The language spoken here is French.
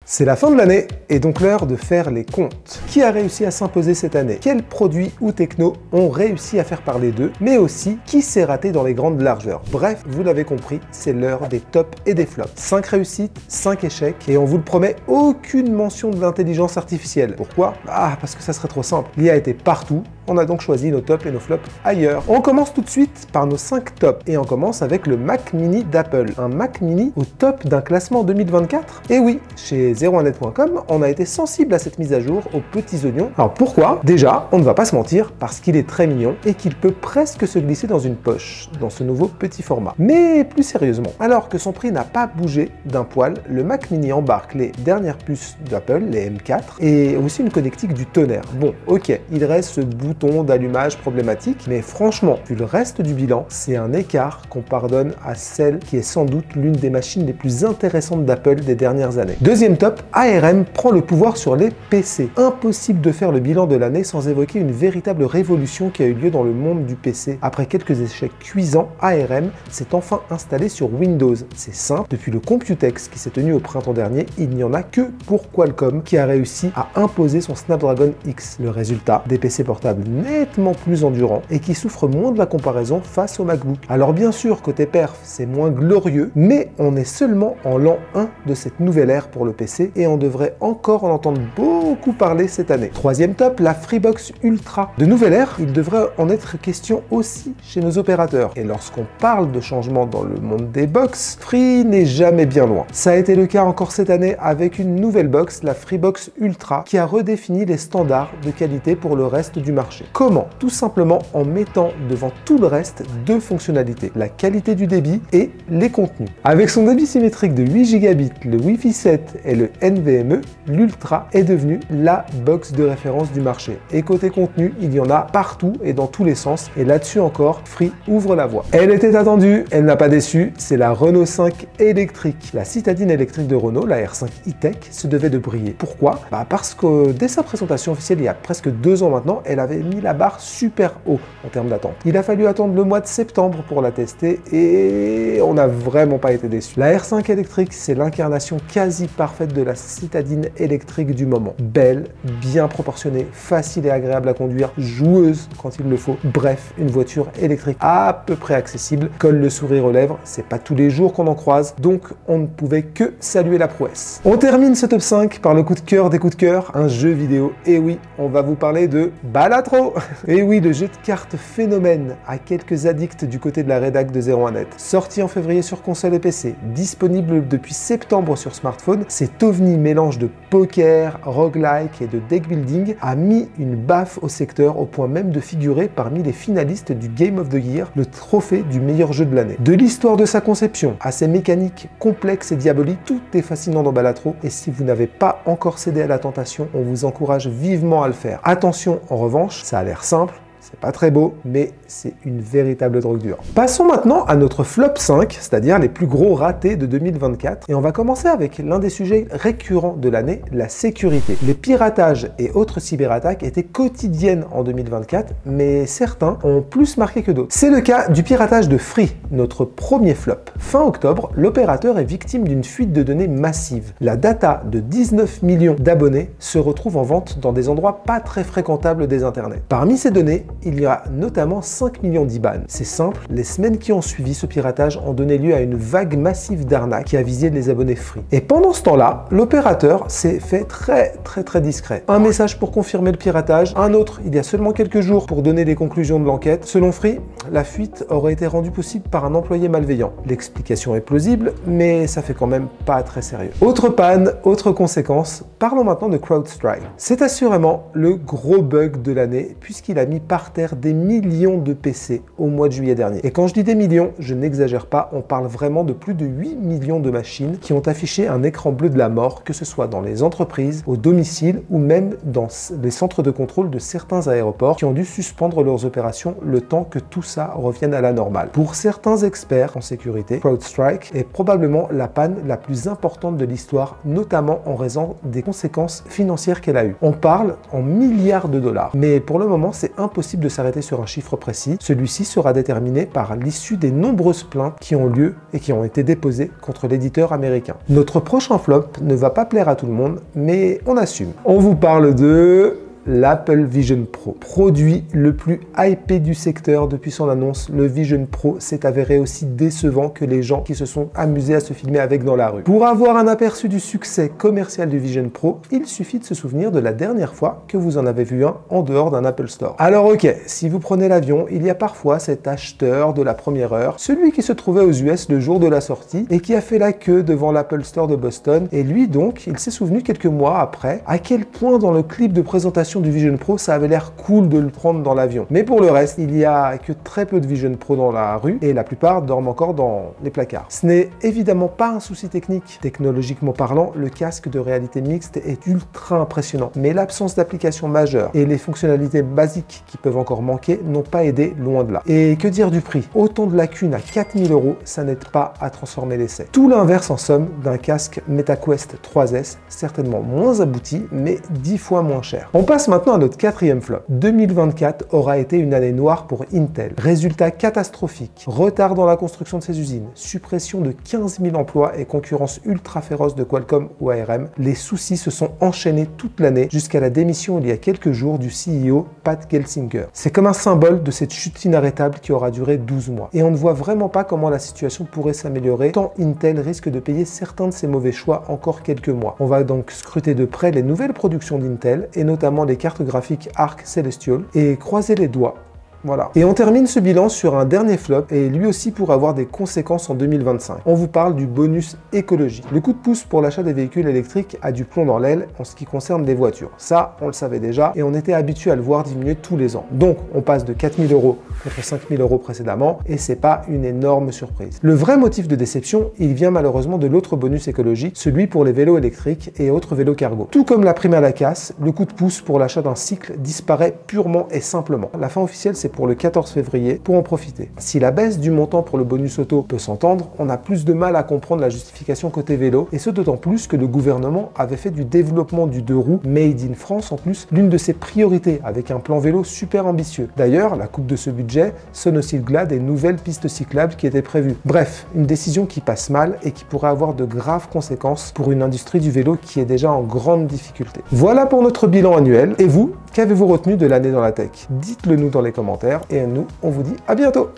C'est la fin de l'année et donc l'heure de faire les comptes. Qui a réussi à s'imposer cette année? Quels produits ou technos ont réussi à faire parler d'eux? Mais aussi, qui s'est raté dans les grandes largeurs? Bref, vous l'avez compris, c'est l'heure des tops et des flops. 5 réussites, 5 échecs et on vous le promet, aucune mention de l'intelligence artificielle. Pourquoi? Parce que ça serait trop simple. L'IA était partout, on a donc choisi nos tops et nos flops ailleurs. On commence tout de suite par nos 5 tops et on commence avec le Mac Mini d'Apple. Un Mac Mini au top d'un classement 2024? Et oui, chez 01net.com, on a été sensible à cette mise à jour aux petits oignons. Alors pourquoi? Déjà, on ne va pas se mentir, parce qu'il est très mignon et qu'il peut presque se glisser dans une poche, dans ce nouveau petit format. Mais plus sérieusement, alors que son prix n'a pas bougé d'un poil, le Mac Mini embarque les dernières puces d'Apple, les M4, et aussi une connectique du tonnerre. Bon, ok, il reste ce bouton d'allumage problématique, mais franchement, vu le reste du bilan, c'est un écart qu'on pardonne à celle qui est sans doute l'une des machines les plus intéressantes d'Apple des dernières années. Deuxième top, ARM prend le pouvoir sur les PC. Impossible de faire le bilan de l'année sans évoquer une véritable révolution qui a eu lieu dans le monde du PC. Après quelques échecs cuisants, ARM s'est enfin installé sur Windows. C'est simple, depuis le Computex qui s'est tenu au printemps dernier, il n'y en a que pour Qualcomm qui a réussi à imposer son Snapdragon X. Le résultat, des PC portables nettement plus endurants et qui souffrent moins de la comparaison face au MacBook. Alors bien sûr, côté perf, c'est moins glorieux, mais on est seulement en l'an 1 de cette nouvelle ère pour le PC et on devrait encore en entendre beaucoup parler cette année. Troisième top, la Freebox Ultra. De nouvelle ère, il devrait en être question aussi chez nos opérateurs. Et lorsqu'on parle de changement dans le monde des box, Free n'est jamais bien loin. Ça a été le cas encore cette année avec une nouvelle box, la Freebox Ultra, qui a redéfini les standards de qualité pour le reste du marché. Comment? Tout simplement en mettant devant tout le reste deux fonctionnalités, la qualité du débit et les contenus. Avec son débit symétrique de 8 Gb, le Wi-Fi 7 et le NVMe, l'Ultra est devenue la box de référence du marché. Et côté contenu, il y en a partout et dans tous les sens. Et là-dessus encore, Free ouvre la voie. Elle était attendue, elle n'a pas déçu, c'est la Renault 5 électrique. La citadine électrique de Renault, la R5 e-Tech, se devait de briller. Pourquoi? Parce que dès sa présentation officielle, il y a presque 2 ans maintenant, elle avait mis la barre super haut en termes d'attente. Il a fallu attendre le mois de septembre pour la tester et on n'a vraiment pas été déçus. La R5 électrique, c'est l'incarnation quasi parfaite de la citadine électrique du moment. Belle, bien proportionnée, facile et agréable à conduire, joueuse quand il le faut. Bref, une voiture électrique à peu près accessible, colle le sourire aux lèvres, c'est pas tous les jours qu'on en croise, donc on ne pouvait que saluer la prouesse. On termine ce top 5 par le coup de cœur des coups de cœur, un jeu vidéo. Et oui, on va vous parler de Balatro. Et oui, le jeu de cartes phénomène à quelques addicts du côté de la rédac de 01net. Sorti en février sur console et PC, disponible depuis septembre sur smartphone, cet ovni mélange de poker, roguelike et de deck building a mis une baffe au secteur au point même de figurer parmi les finalistes du Game of the Year, le trophée du meilleur jeu de l'année. De l'histoire de sa conception à ses mécaniques complexes et diaboliques, tout est fascinant dans Balatro et si vous n'avez pas encore cédé à la tentation, on vous encourage vivement à le faire. Attention, en revanche, ça a l'air simple, c'est pas très beau, mais c'est une véritable drogue dure. Passons maintenant à notre flop 5, c'est-à-dire les plus gros ratés de 2024. Et on va commencer avec l'un des sujets récurrents de l'année, la sécurité. Les piratages et autres cyberattaques étaient quotidiennes en 2024, mais certains ont plus marqué que d'autres. C'est le cas du piratage de Free, notre premier flop. Fin octobre, l'opérateur est victime d'une fuite de données massive. La data de 19 millions d'abonnés se retrouve en vente dans des endroits pas très fréquentables des internets. Parmi ces données, il y a notamment 5 millions d'IBAN. C'est simple, les semaines qui ont suivi ce piratage ont donné lieu à une vague massive d'arnaques qui a visé les abonnés Free. Et pendant ce temps-là, l'opérateur s'est fait très discret. Un message pour confirmer le piratage, un autre il y a seulement quelques jours pour donner les conclusions de l'enquête. Selon Free, la fuite aurait été rendue possible par un employé malveillant. L'explication est plausible, mais ça fait quand même pas très sérieux. Autre panne, autre conséquence, parlons maintenant de CrowdStrike. C'est assurément le gros bug de l'année puisqu'il a mis par terre des millions de PC au mois de juillet dernier. Et quand je dis des millions, je n'exagère pas, on parle vraiment de plus de 8 millions de machines qui ont affiché un écran bleu de la mort, que ce soit dans les entreprises, au domicile ou même dans les centres de contrôle de certains aéroports qui ont dû suspendre leurs opérations le temps que tout ça revienne à la normale. Pour certains experts en sécurité, CrowdStrike est probablement la panne la plus importante de l'histoire, notamment en raison des conséquences financières qu'elle a eues. On parle en milliards de dollars, mais pour le moment, c'est impossible impossible de s'arrêter sur un chiffre précis. Celui-ci sera déterminé par l'issue des nombreuses plaintes qui ont lieu et qui ont été déposées contre l'éditeur américain. Notre prochain flop ne va pas plaire à tout le monde, mais on assume. On vous parle de l'Apple Vision Pro. Produit le plus hypé du secteur depuis son annonce, le Vision Pro s'est avéré aussi décevant que les gens qui se sont amusés à se filmer avec dans la rue. Pour avoir un aperçu du succès commercial du Vision Pro, il suffit de se souvenir de la dernière fois que vous en avez vu un en dehors d'un Apple Store. Alors ok, si vous prenez l'avion, il y a parfois cet acheteur de la première heure, celui qui se trouvait aux US le jour de la sortie et qui a fait la queue devant l'Apple Store de Boston, et lui donc, il s'est souvenu quelques mois après à quel point dans le clip de présentation du Vision Pro, ça avait l'air cool de le prendre dans l'avion. Mais pour le reste, il y a que très peu de Vision Pro dans la rue et la plupart dorment encore dans les placards. Ce n'est évidemment pas un souci technique. Technologiquement parlant, le casque de réalité mixte est ultra impressionnant. Mais l'absence d'application majeure et les fonctionnalités basiques qui peuvent encore manquer n'ont pas aidé, loin de là. Et que dire du prix? Autant de lacunes à 4000 €, ça n'aide pas à transformer l'essai. Tout l'inverse en somme d'un casque MetaQuest 3S, certainement moins abouti, mais 10 fois moins cher. On passe maintenant à notre quatrième flop. 2024 aura été une année noire pour Intel. Résultat catastrophique, retard dans la construction de ses usines, suppression de 15 000 emplois et concurrence ultra féroce de Qualcomm ou ARM. Les soucis se sont enchaînés toute l'année jusqu'à la démission il y a quelques jours du CEO Pat Gelsinger. C'est comme un symbole de cette chute inarrêtable qui aura duré 12 mois. Et on ne voit vraiment pas comment la situation pourrait s'améliorer tant Intel risque de payer certains de ses mauvais choix encore quelques mois. On va donc scruter de près les nouvelles productions d'Intel et notamment les cartes graphiques Arc Celestial et croiser les doigts. Voilà. Et on termine ce bilan sur un dernier flop et lui aussi pour avoir des conséquences en 2025. On vous parle du bonus écologie. Le coup de pouce pour l'achat des véhicules électriques a du plomb dans l'aile en ce qui concerne les voitures. Ça, on le savait déjà et on était habitué à le voir diminuer tous les ans. Donc, on passe de 4000 € contre 5000 € précédemment et c'est pas une énorme surprise. Le vrai motif de déception, il vient malheureusement de l'autre bonus écologique, celui pour les vélos électriques et autres vélos cargo. Tout comme la prime à la casse, le coup de pouce pour l'achat d'un cycle disparaît purement et simplement. La fin officielle, c'est pour le 14 février pour en profiter. Si la baisse du montant pour le bonus auto peut s'entendre, on a plus de mal à comprendre la justification côté vélo, et ce d'autant plus que le gouvernement avait fait du développement du deux roues Made in France en plus l'une de ses priorités, avec un plan vélo super ambitieux. D'ailleurs, la coupe de ce budget sonne aussi le glas des nouvelles pistes cyclables qui étaient prévues. Bref, une décision qui passe mal et qui pourrait avoir de graves conséquences pour une industrie du vélo qui est déjà en grande difficulté. Voilà pour notre bilan annuel. Et vous, qu'avez-vous retenu de l'année dans la tech? Dites-le nous dans les commentaires. Et nous, on vous dit à bientôt!